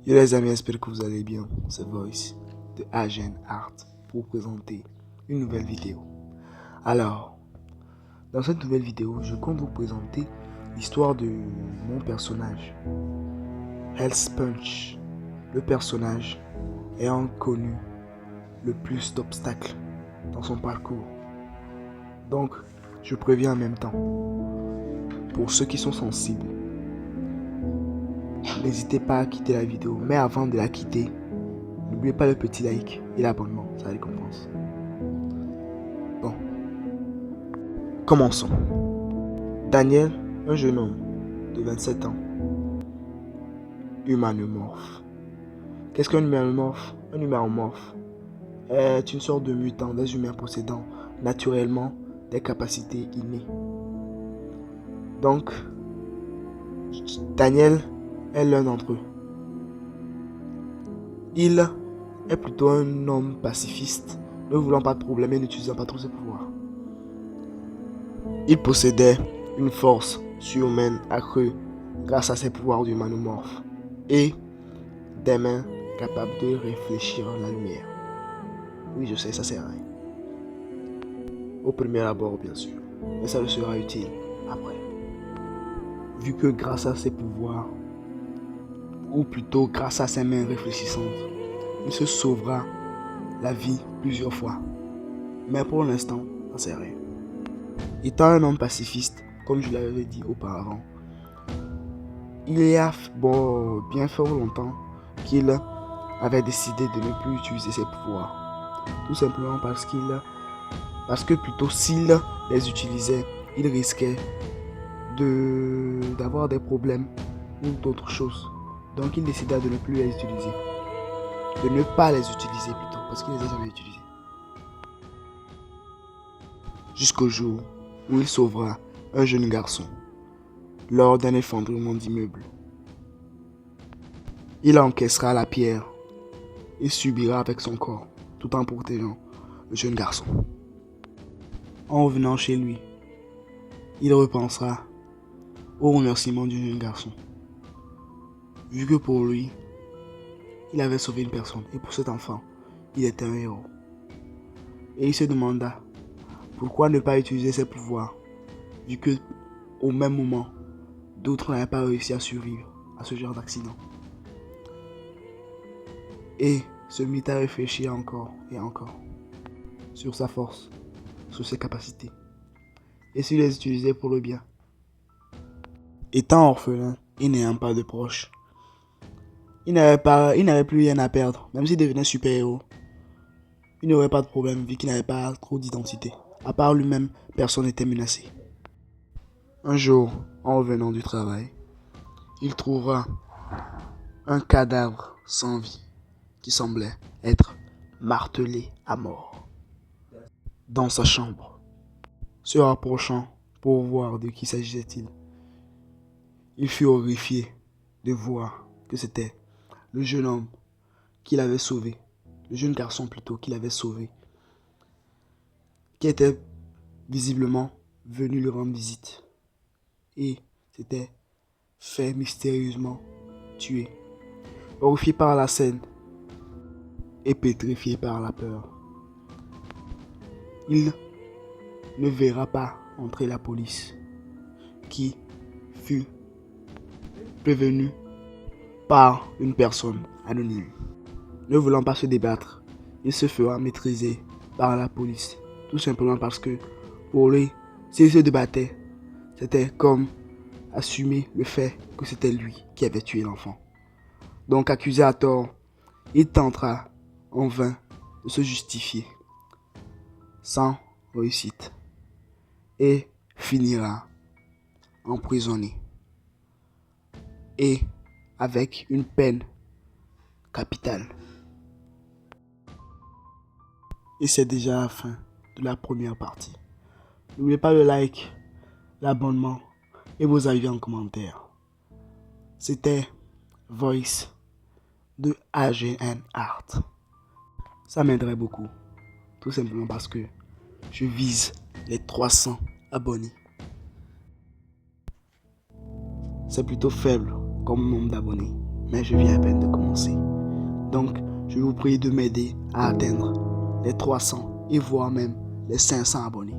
Yo les amis, j'espère que vous allez bien. C'est Voice de Agen Art pour vous présenter une nouvelle vidéo. Alors, dans cette nouvelle vidéo, je compte vous présenter l'histoire de mon personnage, Health Punch. Le personnage ayant connu le plus d'obstacles dans son parcours. Donc, je préviens en même temps, pour ceux qui sont sensibles, n'hésitez pas à quitter la vidéo, mais avant de la quitter, n'oubliez pas le petit like et l'abonnement, ça récompense. Bon, commençons. Daniel, un jeune homme de 27 ans, humanomorphe. Qu'est-ce qu'un humanomorphe? Un humanomorphe est une sorte de mutant des humains possédant naturellement des capacités innées. Donc, Daniel est l'un d'entre eux. Il est plutôt un homme pacifiste, ne voulant pas de problème et n'utilisant pas trop ses pouvoirs. Il possédait une force surhumaine accrue grâce à ses pouvoirs d'humanomorphe et des mains capables de réfléchir la lumière. Oui, je sais, ça sert à rien. Au premier abord, bien sûr, mais ça le sera utile après. Vu que grâce à ses pouvoirs, ou plutôt grâce à ses mains réfléchissantes, il se sauvera la vie plusieurs fois. Mais pour l'instant, ça sert à rien. Étant un homme pacifiste, comme je l'avais dit auparavant, il y a bien fort longtemps qu'il avait décidé de ne plus utiliser ses pouvoirs. Tout simplement parce que plutôt s'il les utilisait, il risquait d'avoir des problèmes ou d'autres choses. Donc il décida de ne plus les utiliser. De ne pas les utiliser plutôt, parce qu'il les a jamais utilisés. Jusqu'au jour où il sauvera un jeune garçon lors d'un effondrement d'immeuble. Il encaissera la pierre et subira avec son corps, tout en protégeant le jeune garçon. En revenant chez lui, il repensera au remerciement du jeune garçon. Vu que pour lui, il avait sauvé une personne et pour cet enfant, il était un héros. Et il se demanda pourquoi ne pas utiliser ses pouvoirs, vu que au même moment, d'autres n'avaient pas réussi à survivre à ce genre d'accident. Et se mit à réfléchir encore et encore sur sa force, sur ses capacités, et s'il les utilisait pour le bien. Étant orphelin et n'ayant pas de proches, il n'avait plus rien à perdre, même s'il devenait super-héros. Il n'aurait pas de problème vu qu'il n'avait pas trop d'identité. À part lui-même, personne n'était menacé. Un jour, en revenant du travail, il trouvera un cadavre sans vie qui semblait être martelé à mort dans sa chambre. Se rapprochant pour voir de qui s'agissait-il, il fut horrifié de voir que c'était le jeune homme qu'il avait sauvé, le jeune garçon plutôt qu'il avait sauvé, qui était visiblement venu lui rendre visite et s'était fait mystérieusement tuer. Horrifié par la scène et pétrifié par la peur, il ne verra pas entrer la police qui fut prévenue par une personne anonyme. Ne voulant pas se débattre, il se fera maîtriser par la police, tout simplement parce que pour lui, s'il se débattait, c'était comme assumer le fait que c'était lui qui avait tué l'enfant. Donc accusé à tort, il tentera en vain de se justifier, sans réussite, et finira emprisonné et avec une peine capitale. Et c'est déjà la fin de la première partie. N'oubliez pas le like, l'abonnement et vos avis en commentaire. C'était Voice de AGN Art. Ça m'aiderait beaucoup, tout simplement parce que je vise les 300 abonnés. C'est plutôt faible comme nombre d'abonnés, mais je viens à peine de commencer. Donc, je vous prie de m'aider à atteindre les 300 et voire même les 500 abonnés.